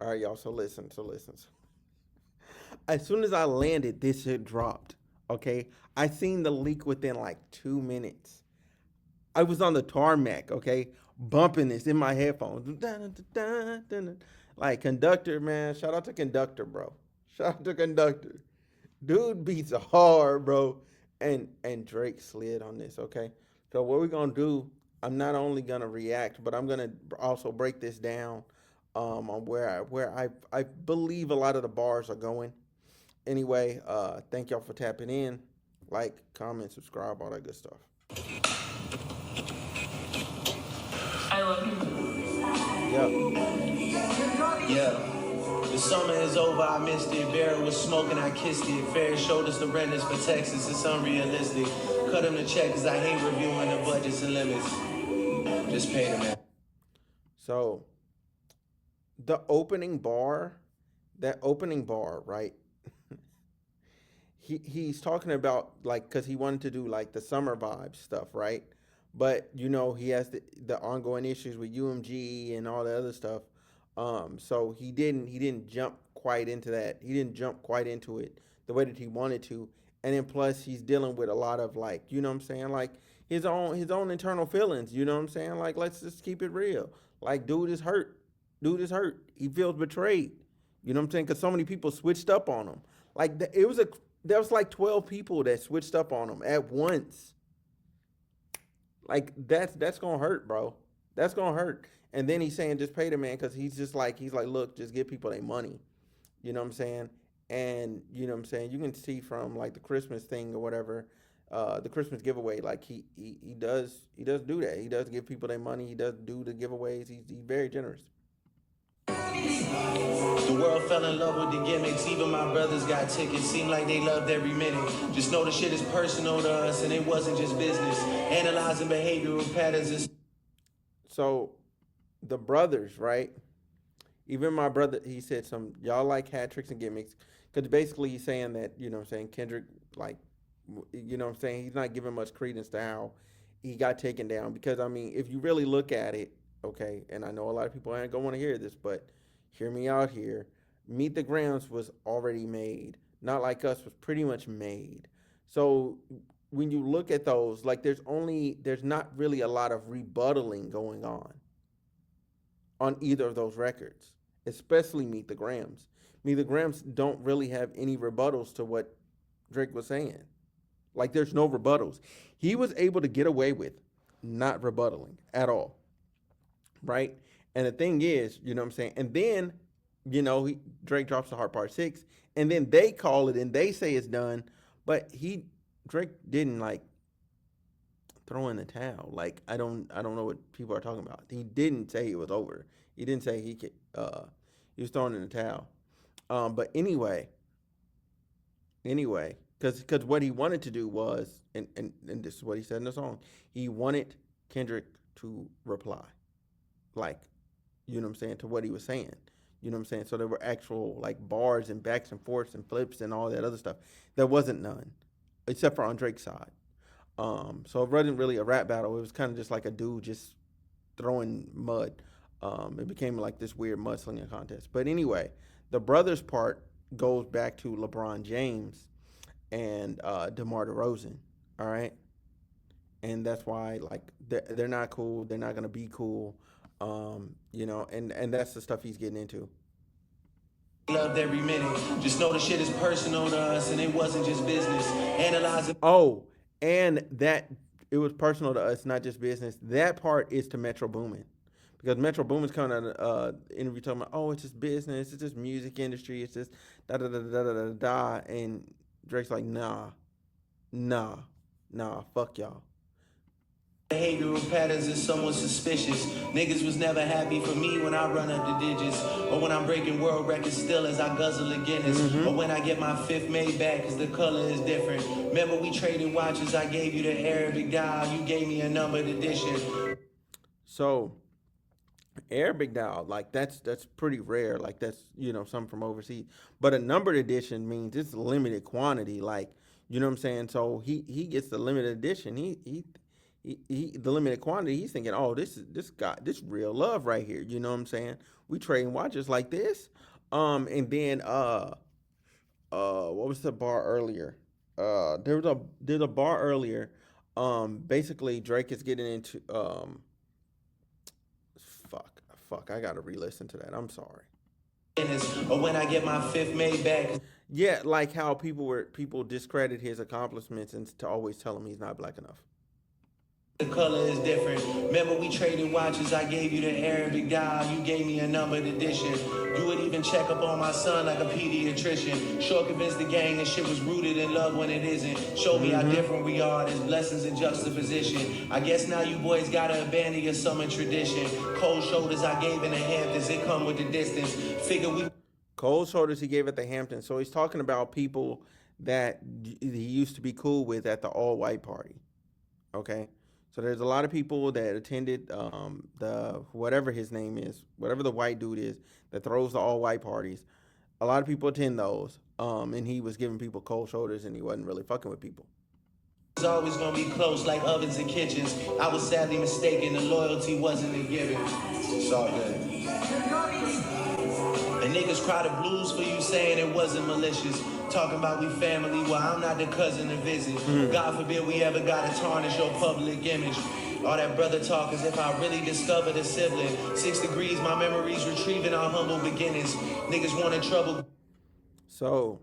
All right, y'all. So listen. As soon as I landed, this shit dropped. Okay, I seen the leak within like 2 minutes. I was on the tarmac. Okay, bumping this in my headphones. Like Conductor, man. Shout out to Conductor, bro. Shout out to Conductor. Dude beats hard, bro. And Drake slid on this. Okay, so what we're gonna do? I'm not only gonna react, but I'm gonna also break this down on where I believe a lot of the bars are going. Anyway, thank y'all for tapping in. Like, comment, subscribe, all that good stuff. I love you. Yeah. Yeah. The summer is over, I missed it. Barrel was smoking, I kissed it. Fair shoulders the renters for Texas, it's unrealistic. Cut him the check, cause I hate reviewing the budgets and limits. Just pay them out. So, the opening bar, right? He's talking about like because he wanted to do like the summer vibe stuff, right? But he has the ongoing issues with UMG and all the other stuff. So he didn't jump quite into that. He didn't jump quite into it the way that he wanted to. And then plus he's dealing with a lot of like I'm saying, like his own internal feelings. You know what I'm saying? Like let's just keep it real. Like dude is hurt. Dude is hurt. He feels betrayed. You know what I'm saying? Because so many people switched up on him. Like it was a there was like 12 people that switched up on him at once. Like that's gonna hurt, bro. That's gonna hurt. And then he's saying just pay the man because he's like look, just give people their money. You know what I'm saying? And you know what I'm saying. You can see from like the Christmas thing or whatever, the Christmas giveaway. Like he does do that. He does give people their money. He does do the giveaways. He's very generous. The world fell in love with the gimmicks. Even my brothers got tickets. Seemed like they loved every minute. Just know the shit is personal to us, and it wasn't just business. Analyzing behavioral patterns is. So, the brothers, right? Even my brother, he said y'all like hat tricks and gimmicks, because basically he's saying that what I'm saying Kendrick like, what I'm saying he's not giving much credence to how he got taken down. Because I mean, if you really look at it, okay, and I know a lot of people ain't gonna want to hear this, but hear me out here. Meet the Grams was already made. Not Like Us was pretty much made. So when you look at those, like there's not really a lot of rebuttaling going on either of those records, especially Meet the Grams. Meet the Grams don't really have any rebuttals to what Drake was saying. Like there's no rebuttals. He was able to get away with not rebuttaling at all, right? And the thing is, you know what I'm saying? And then, Drake drops the Heart Part 6, and then they call it and they say it's done, but Drake didn't like throw in the towel. Like I don't know what people are talking about. He didn't say it was over. He didn't say he was throwing in the towel. But anyway, because what he wanted to do was, and this is what he said in the song, he wanted Kendrick to reply, like, you know what I'm saying, to what he was saying. You know what I'm saying? So there were actual like bars and backs and forths and flips and all that other stuff. There wasn't none, except for on Drake's side. So it wasn't really a rap battle. It was kind of just like a dude just throwing mud. It became like this weird mudslinging contest. But anyway, the brothers part goes back to LeBron James and DeMar DeRozan. All right, and that's why like they're not cool. They're not gonna be cool. And that's the stuff he's getting into. Loved every minute. Just know the shit is personal to us, and it wasn't just business. Analyzing. Oh, and that it was personal to us, not just business. That part is to Metro Boomin. Because Metro Boomin's coming out interview talking about, oh, it's just business, it's just music industry, it's just da da da da da da da. And Drake's like, nah, fuck y'all. Behavioral patterns is somewhat suspicious. Niggas was never happy for me when I run up the digits, or when I'm breaking world records still as I guzzle a Guinness, or when I get my fifth made back cause the color is different. Remember we traded watches, I gave you the Arabic dial, you gave me a numbered edition. So Arabic dial, like that's pretty rare. Like that's something from overseas. But a numbered edition means it's limited quantity. Like you know what I'm saying. So he gets the limited edition. He the limited quantity. He's thinking, oh, this real love right here. You know what I'm saying? We trading watches like this. And then what was the bar earlier? There's a bar earlier. Basically Drake is getting into fuck, I gotta re-listen to that. I'm sorry. Or when I get my fifth made back. Yeah, like how people discredit his accomplishments and to always tell him he's not black enough. The color is different. Remember we traded watches. I gave you the Arabic dial. You gave me a numbered edition. You would even check up on my son like a pediatrician. Sure convinced the gang that shit was rooted in love when it isn't. Show me how different we are. There's blessings in juxtaposition. I guess now you boys gotta abandon your summer tradition. Cold shoulders I gave in the Hamptons. It come with the distance. Figure we Cold shoulders he gave at the Hamptons. So he's talking about people that he used to be cool with at the all white party. Okay. So there's a lot of people that attended the whatever his name is, whatever the white dude is that throws the all white parties. A lot of people attend those, and he was giving people cold shoulders, and he wasn't really fucking with people. was always gonna be close like ovens and kitchens. I was sadly mistaken. The loyalty wasn't a given. It's all good. And niggas cry the blues for you saying it wasn't malicious. Talking about we family, well, I'm not the cousin to visit. God forbid we ever gotta tarnish your public image. All that brother talk as if I really discovered a sibling. 6 degrees, my memories retrieving our humble beginnings. Niggas wanted trouble. So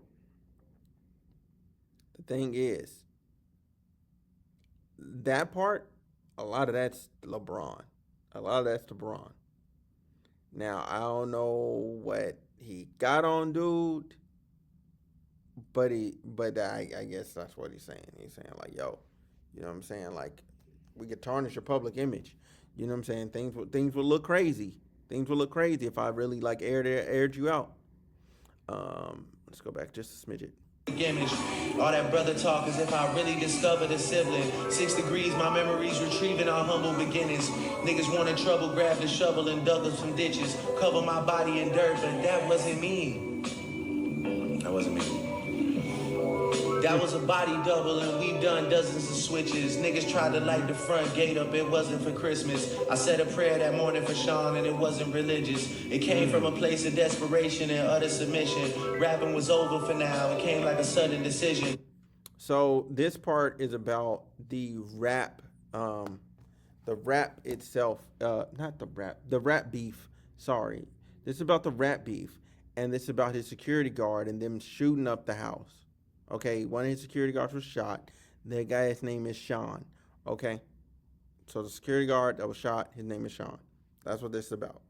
the thing is, that part, a lot of that's LeBron. A lot of that's LeBron. Now I don't know what he got on dude, but I guess that's what he's saying. He's saying like, yo, you know what I'm saying? Like, we could tarnish your public image. You know what I'm saying? Things would look crazy. Things would look crazy if I really like aired you out. Let's go back just a smidget. Image. All that brother talk as if I really discovered a sibling. 6 degrees, my memories retrieving our humble beginnings. Niggas wanted trouble, grabbed a shovel and dug up some ditches. Cover my body in dirt, but that wasn't me. That wasn't me. That was a body double and we've done dozens of switches. Niggas tried to light the front gate up, it wasn't for Christmas. I said a prayer that morning for Sean and it wasn't religious. It came from a place of desperation and utter submission. Rapping was over for now, it came like a sudden decision. So this part is about the rap itself, not the rap beef. Sorry, this is about the rap beef, and this is about his security guard and them shooting up the house. Okay, one of his security guards was shot. The guy's name is Sean. Okay, so the security guard that was shot, his name is Sean. That's what this is about.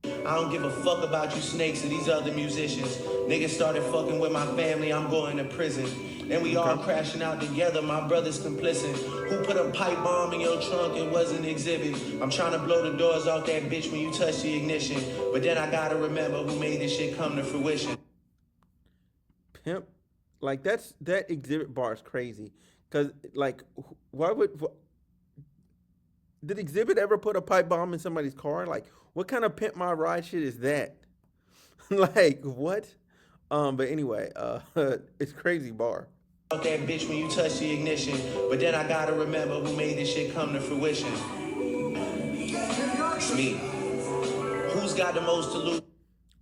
I don't give a fuck about you snakes and these other musicians. Niggas started fucking with my family, I'm going to prison. And we all crashing out together, my brother's complicit. Who put a pipe bomb in your trunk? It was an exhibit. I'm trying to blow the doors off that bitch when you touch the ignition. But then I gotta remember who made this shit come to fruition. Pimp, like that exhibit bar is crazy. Cause like, why would did Exhibit ever put a pipe bomb in somebody's car? Like, what kind of pimp my ride shit is that? Like, what? But anyway, it's crazy bar. That bitch when you touch the ignition. But then I gotta remember who made this shit come to fruition. It's me. Who's got the most to lose?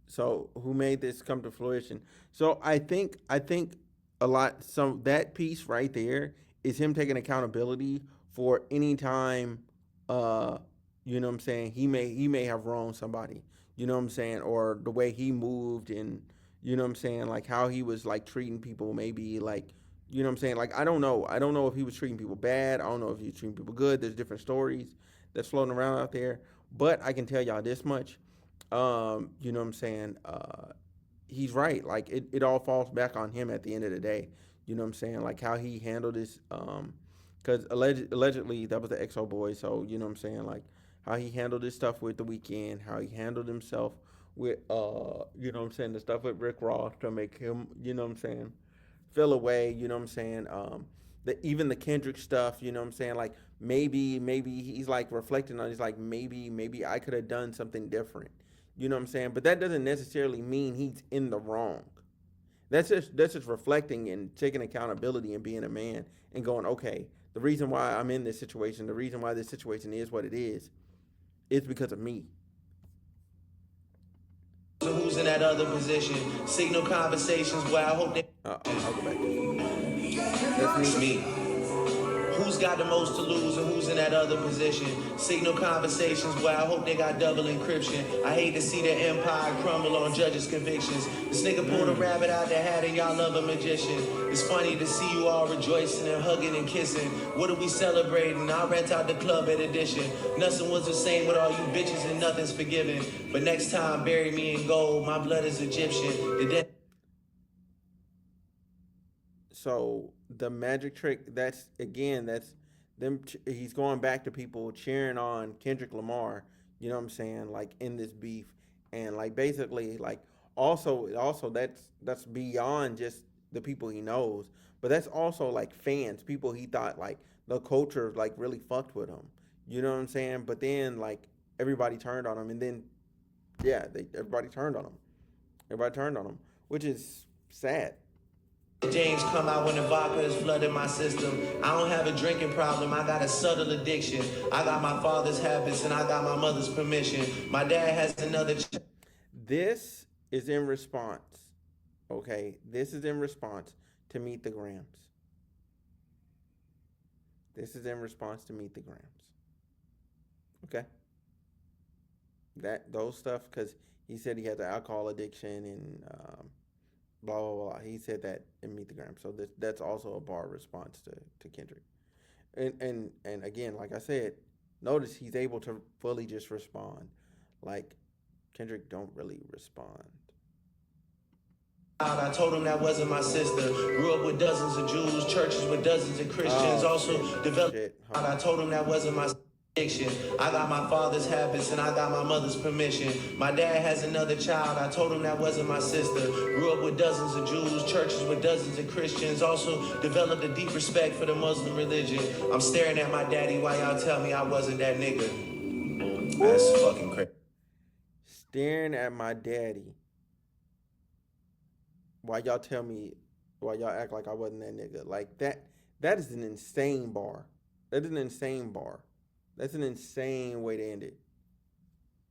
So who made this come to fruition? So I think a lot that piece right there is him taking accountability for any time you know what I'm saying, he may have wronged somebody, you know what I'm saying, or the way he moved, and you know what I'm saying, like how he was like treating people, maybe like, you know what I'm saying, like I don't know if he was treating people bad, I don't know if he was treating people good. There's different stories that's floating around out there, but I can tell y'all this much, you know what I'm saying, he's right. Like it all falls back on him at the end of the day. You know what I'm saying? Like how he handled this, because allegedly that was the XO boy. So you know what I'm saying? Like how he handled this stuff with the Weeknd, how he handled himself with, you know what I'm saying, the stuff with Rick Ross to make him, you know what I'm saying, feel away. You know what I'm saying? Even the Kendrick stuff. You know what I'm saying? Like maybe he's like reflecting on. He's like maybe I could have done something different. You know what I'm saying? But that doesn't necessarily mean he's in the wrong. That's just reflecting and taking accountability and being a man and going, okay, the reason why I'm in this situation, the reason why this situation is what it is because of me. that other position. Signal conversations where I hope they. I'll go back to It's me. Who's got the most to lose and who's in that other position? Signal conversations where I hope they got double encryption. I hate to see the empire crumble on judges' convictions. This nigga pulled a rabbit out the hat and y'all love a magician. It's funny to see you all rejoicing and hugging and kissing. What are we celebrating? I'll rent out the club at Edition. Nothing was the same with all you bitches and nothing's forgiven. But next time, bury me in gold. My blood is Egyptian. So the magic trick, that's them. He's going back to people cheering on Kendrick Lamar. You know what I'm saying? Like in this beef, and like basically like also that's beyond just the people he knows, but that's also like fans, people he thought like the culture like really fucked with him. You know what I'm saying? But then like everybody turned on him, and then yeah, everybody turned on him. Everybody turned on him, which is sad. James come out when the vodka is flooding my system. I don't have a drinking problem, I got a subtle addiction. I got my father's habits and I got my mother's permission. My dad has another. This is in response, okay? This is in response to Meet the Grams. This is in response to Meet the Grams. Okay? Those stuff, because he said he had the alcohol addiction and blah blah blah. He said that in Meet the Gram. So that's also a bar response to Kendrick. And again, like I said, notice he's able to fully just respond. Like Kendrick don't really respond. I told him that wasn't my sister. Grew up with dozens of Jews, churches with dozens of Christians. Also developed. I told him that wasn't my addiction. I got my father's habits and I got my mother's permission. My dad has another child. I told him that wasn't my sister. Grew up with dozens of Jews, churches with dozens of Christians. Also developed a deep respect for the Muslim religion. I'm staring at my daddy while y'all tell me I wasn't that nigga. That's fucking crazy. Staring at my daddy while y'all tell me, while y'all act like I wasn't that nigga. Like that is an insane bar. That is an insane bar. That's an insane way to end it.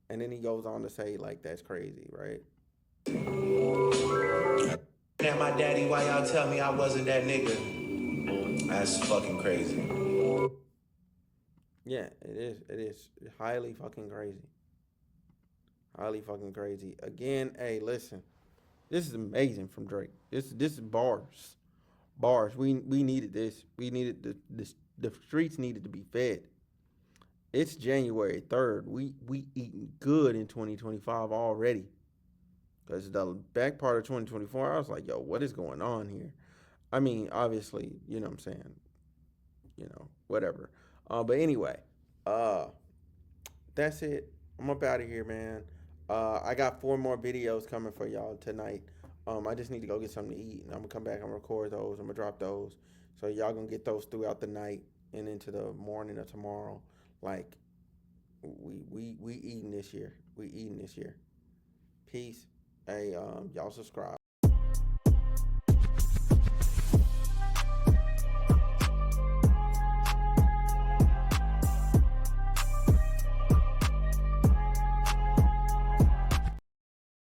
And then he goes on to say, like, that's crazy, right? At my daddy while y'all tell me I wasn't that nigga. That's fucking crazy. Yeah, it is. It is highly fucking crazy. Highly fucking crazy. Again, hey, listen. This is amazing from Drake. This is bars. Bars. We needed this. We needed the streets needed to be fed. It's January 3rd. We eating good in 2025 already. Because the back part of 2024, I was like, yo, what is going on here? I mean, obviously, you know what I'm saying. Whatever. But anyway, that's it. I'm up out of here, man. I got 4 more videos coming for y'all tonight. I just need to go get something to eat, and I'm gonna come back and record those. I'm gonna drop those, so y'all gonna get those throughout the night and into the morning of tomorrow. Like, we eating this year. We eating this year. Peace. Hey, y'all subscribe.